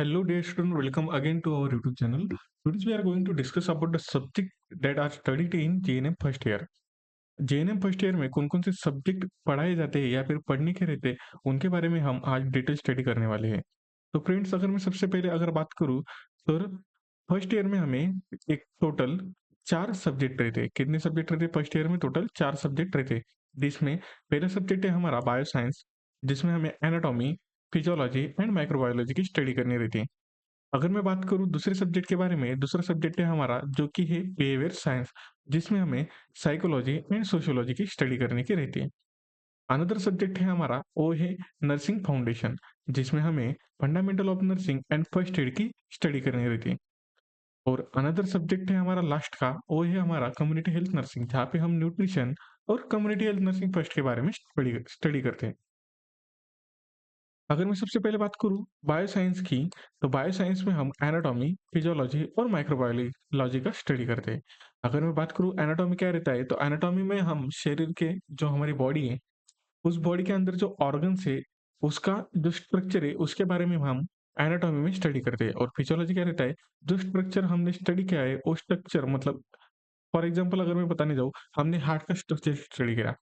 Hello, dear student. Welcome again to our YouTube channel. Today we are going to discuss about the subject that are studied in JNM first year. JNM first year में कौन-कौन से subject पढ़ाए जाते हैं या फिर पढ़ने के रहते हैं, उनके बारे में हम आज डिटेल स्टडी करने वाले हैं। तो फ्रेंड्स, अगर मैं सबसे पहले अगर बात करूँ, तो फर्स्ट ईयर में हमें एक टोटल 4 सब्जेक्ट रहते हैं। कितने सब्जेक्ट रहते हैं फर्स्ट ईयर में? टोटल 4 सब्जेक्ट रहते हैं। जिसमें पहला सब्जेक्ट है हमारा बायो साइंस, जिसमें हमें एनाटॉमी, फिजियोलॉजी एंड माइक्रोबायोलॉजी की स्टडी करनी रहती है। अगर मैं बात करूँ दूसरे सब्जेक्ट के बारे में, दूसरा सब्जेक्ट है हमारा जो कि है बिहेवियर साइंस, जिसमें हमें साइकोलॉजी एंड सोशियोलॉजी की स्टडी करने की रहती है। अनदर सब्जेक्ट है हमारा वो है नर्सिंग फाउंडेशन, जिसमें हमें fundamental of nursing and first aid की स्टडी करनी रहती है। और अनदर सब्जेक्ट है हमारा लास्ट का, वो है हमारा कम्युनिटी हेल्थ नर्सिंग, जहाँ पे हम न्यूट्रिशन और कम्युनिटी हेल्थ नर्सिंग फर्स्ट के बारे में स्टडी करते हैं। अगर मैं सबसे पहले बात करूँ बायो साइंस की, तो बायो साइंस में हम एनाटॉमी, फिजियोलॉजी और माइक्रोबायोलॉजी का स्टडी करते हैं। अगर मैं बात करूँ एनाटॉमी क्या रहता है, तो एनाटॉमी में हम शरीर के जो हमारी बॉडी है, उस बॉडी के अंदर जो ऑर्गन्स है, उसका जो स्ट्रक्चर है, उसके बारे में हम एनाटॉमी में स्टडी करते हैं। और फिजियोलॉजी क्या रहता है, जो स्ट्रक्चर हमने स्टडी किया है, वो स्ट्रक्चर मतलब फॉर एग्जांपल अगर मैं बताने जाऊँ, हमने हार्ट का स्ट्रक्चर स्टडी करा।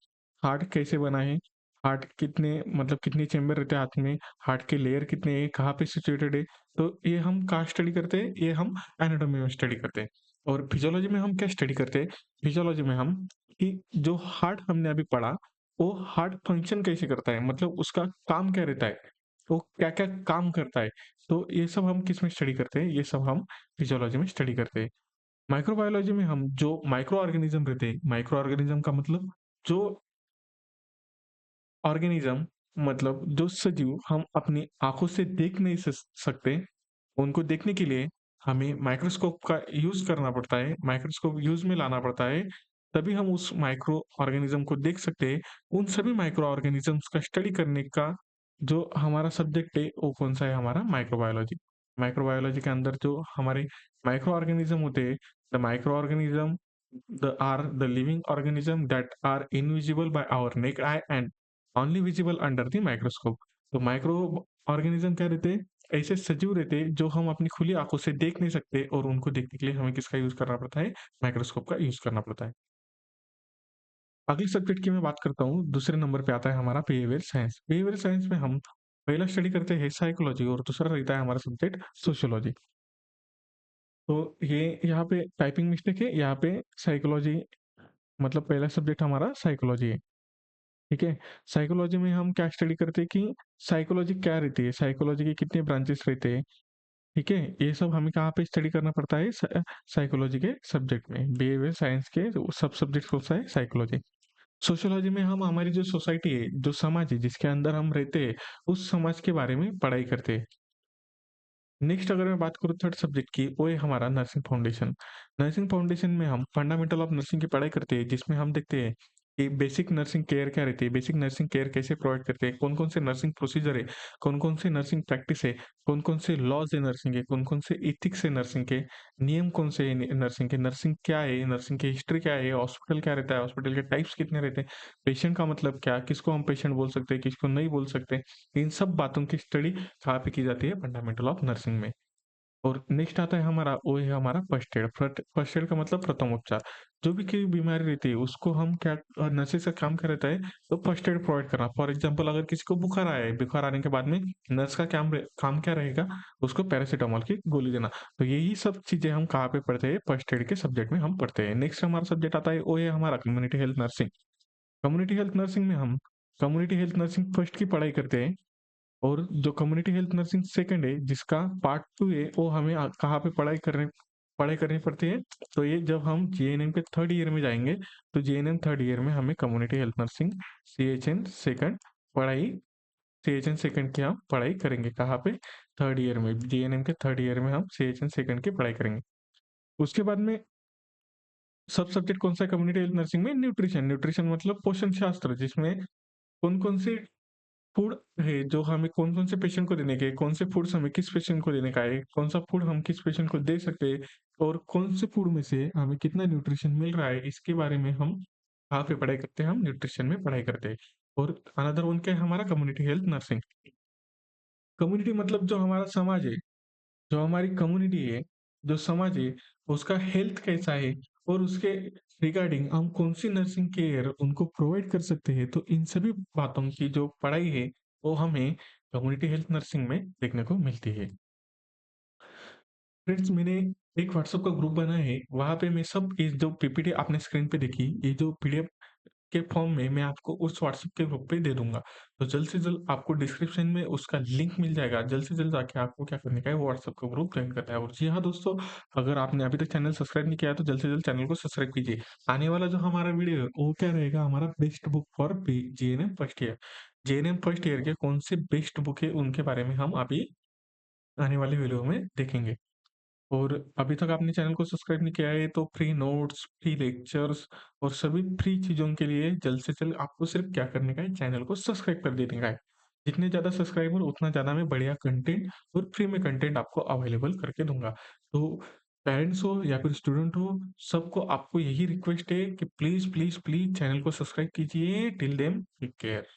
हार्ट कैसे बना है, हार्ट कितने मतलब कितने चेंबर रहते हैं हाथ में, हार्ट के लेयर कितने हैं, कहाँ पे सिचुएटेड है, तो ये हम कहाँ स्टडी करते हैं, ये हम एनाटॉमी में स्टडी करते हैं। और फिजियोलॉजी में हम क्या स्टडी करते हैं, फिजियोलॉजी में हम कि जो हार्ट हमने अभी पढ़ा, वो हार्ट फंक्शन कैसे करता है, मतलब उसका काम क्या रहता है, वो क्या-क्या काम करता है। तो ये सब हम किसमें स्टडी करते हैं, ये सब हम फिजियोलॉजी में स्टडी करते हैं। माइक्रोबायोलॉजी में हम जो माइक्रो ऑर्गेनिज्म रहते हैं, माइक्रो ऑर्गेनिज्म का मतलब जो ऑर्गेनिज्म मतलब जो सजीव हम अपनी आंखों से देख नहीं सकते, उनको देखने के लिए हमें माइक्रोस्कोप का यूज करना पड़ता है, माइक्रोस्कोप यूज में लाना पड़ता है, तभी हम उस माइक्रो ऑर्गेनिज्म को देख सकते हैं। उन सभी माइक्रो ऑर्गेनिजम्स का स्टडी करने का जो हमारा सब्जेक्ट है, वो कौन सा है, हमारा माइक्रोबायोलॉजी। माइक्रोबायोलॉजी के अंदर जो हमारे माइक्रो ऑर्गेनिज्म होते हैं, the micro organism the living organism that are invisible by our naked eye and only visible under the microscope। तो माइक्रो ऑर्गेनिज्म क्या रहते हैं, ऐसे सजीव रहते हैं जो हम अपनी खुली आंखों से देख नहीं सकते, और उनको देखने के लिए हमें किसका यूज करना पड़ता है, माइक्रोस्कोप का यूज करना पड़ता है। अगले सब्जेक्ट की मैं बात करता हूँ, दूसरे नंबर पे आता है हमारा बिहेवियर साइंस। बिहेवियर साइंस में हम पहला स्टडी करते हैं साइकोलॉजी, और दूसरा रहता है हमारा सब्जेक्ट सोशियोलॉजी। तो ये यहाँ पे टाइपिंग मिस्टेक है, यहाँ पे साइकोलॉजी मतलब पहला सब्जेक्ट हमारा साइकोलॉजी है। ठीक है? साइकोलॉजी में हम क्या स्टडी करते हैं कि साइकोलॉजी क्या रहती है, साइकोलॉजी के कितने ब्रांचेस रहते हैं, ठीक है? ये सब हमें कहाँ पे स्टडी करना पड़ता है, साइकोलॉजी के सब्जेक्ट में। बिहेवियर साइंस के जो सब सब्जेक्ट कौन सा है, साइकोलॉजी। सोशियोलॉजी में हम हमारी जो सोसाइटी है, जो समाज है जिसके अंदर हम रहते हैं, उस समाज के बारे में पढ़ाई करते हैं। नेक्स्ट अगर मैं बात करूँ थर्ड सब्जेक्ट की, वो है हमारा नर्सिंग फाउंडेशन। नर्सिंग फाउंडेशन में हम फंडामेंटल ऑफ नर्सिंग की पढ़ाई करते हैं, जिसमें हम देखते हैं कि बेसिक नर्सिंग केयर क्या रहती है, बेसिक नर्सिंग केयर कैसे प्रोवाइड करते हैं, कौन-कौन से नर्सिंग प्रोसीजर है, कौन-कौन से नर्सिंग प्रैक्टिस है, कौन-कौन से लॉज़ है नर्सिंग के, कौन-कौन से एथिक्स है नर्सिंग के, नियम कौन से हैं नर्सिंग के, नर्सिंग क्या है, नर्सिंग की हिस्ट्री क्या है, हॉस्पिटल क्या रहता है, हॉस्पिटल के टाइप्स कितने रहते हैं, पेशेंट का मतलब क्या, किसको हम पेशेंट बोल सकते हैं, किसको नहीं बोल सकते। इन सब बातों की स्टडी कहाँ पे की जाती है, फंडामेंटल ऑफ नर्सिंग में। और नेक्स्ट आता है हमारा, वो है हमारा फर्स्ट एड। फर्स्ट एड का मतलब प्रथम उपचार। जो भी कोई बीमारी रहती है, उसको हम क्या नर्सेस का काम क्या रहता है, तो फर्स्ट एड प्रोवाइड करना। फॉर एग्जांपल अगर किसी को बुखार आया है, बुखार आने के बाद में नर्स का काम क्या रहेगा, उसको पैरासिटामॉल की गोली देना। तो यही सब चीजें हम कहाँ पे पढ़ते हैं, फर्स्ट एड के सब्जेक्ट में हम पढ़ते हैं। नेक्स्ट हमारा सब्जेक्ट आता है, वो है हमारा community health nursing. Community health nursing में हम कम्युनिटी हेल्थ नर्सिंग फर्स्ट की पढ़ाई करते हैं, और जो कम्युनिटी हेल्थ नर्सिंग सेकंड है, जिसका पार्ट 2 है, वो हमें कहाँ पे पढ़ाई करनी पड़ती है। तो ये जब हम जीएनएम के थर्ड ईयर में जाएँगे, तो जीएनएम थर्ड ईयर में हमें community health nursing CHN second पढ़ाई सीएचएन सेकंड की हम पढ़ाई करेंगे। कहाँ पे? थर्ड ईयर में, जीएनएम के थर्ड ईयर में हम सीएचएन सेकंड की पढ़ाई करेंगे। उसके बाद में सब सब्जेक्ट कौन सा है कम्युनिटी हेल्थ नर्सिंग में? न्यूट्रिशन। न्यूट्रिशन मतलब पोषण शास्त्र, जिसमें कौन-कौन से फूड है जो हमें कौन-कौन से पेशेंट को देने के हैं, कौन से फूड्स हमें किस पेशेंट को देने का है, कौन-सा फूड हम किस पेशेंट को दे सकते हैं, और कौन से फूड में से हमें कितना न्यूट्रिशन मिल रहा है, इसके बारे में हम कहाँ पे पढ़ाई करते हैं, हम न्यूट्रिशन में पढ़ाई करते हैं। और अनदर वन क्या है हमारा, कम्युनिटी हेल्थ नर्सिंग। कम्युनिटी मतलब जो हमारा समाज है, जो हमारी कम्युनिटी है, जो समाज है, उसका हेल्थ कैसा है और उसके रिगार्डिंग हम कौन-सी नर्सिंग केयर उनको प्रोवाइड कर सकते हैं। तो इन सभी बातों की जो पढ़ाई है, वो हमें कम्युनिटी हेल्थ नर्सिंग में देखने को मिलती है। फ्रेंड्स, मैंने एक व्हाट्सएप का ग्रुप बनाया है, वहाँ पे मैं सब ये जो पीपीटी आपने स्क्रीन पे देखी, ये जो पीडीएफ के फॉर्म में मैं आपको उस व्हाट्सएप के ग्रुप पे दे दूँगा। तो जल्द से जल्द आपको डिस्क्रिप्शन में उसका लिंक मिल जाएगा। जल्द से जल्द जाके आपको क्या करने का है, वो व्हाट्सएप का ग्रुप जॉइन करना है। और जी हाँ दोस्तों, अगर आपने अभी तक चैनल सब्सक्राइब नहीं किया है, तो जल्द से जल्द चैनल को सब्सक्राइब कीजिए। आने वाला जो हमारा वीडियो है, वो क्या रहेगा, हमारा best book for B GNM first year. GNM first year के कौन से बेस्ट बुक है, उनके बारे में हम अभी आने वाली वीडियो में देखेंगे। और अभी तक आपने चैनल को सब्सक्राइब नहीं किया है, तो फ्री नोट्स, फ्री लेक्चर्स और सभी फ्री चीज़ों के लिए जल्द से जल्द आपको सिर्फ क्या करने का है, चैनल को सब्सक्राइब कर देने का है। जितने ज़्यादा सब्सक्राइबर उतना ज़्यादा मैं बढ़िया कंटेंट और फ्री में कंटेंट आपको अवेलेबल करके दूँगा। तो पेरेंट्स हो या फिर स्टूडेंट हो, सबको आपको यही रिक्वेस्ट है कि प्लीज़, प्लीज़, प्लीज़ चैनल को सब्सक्राइब कीजिए। Till then take care.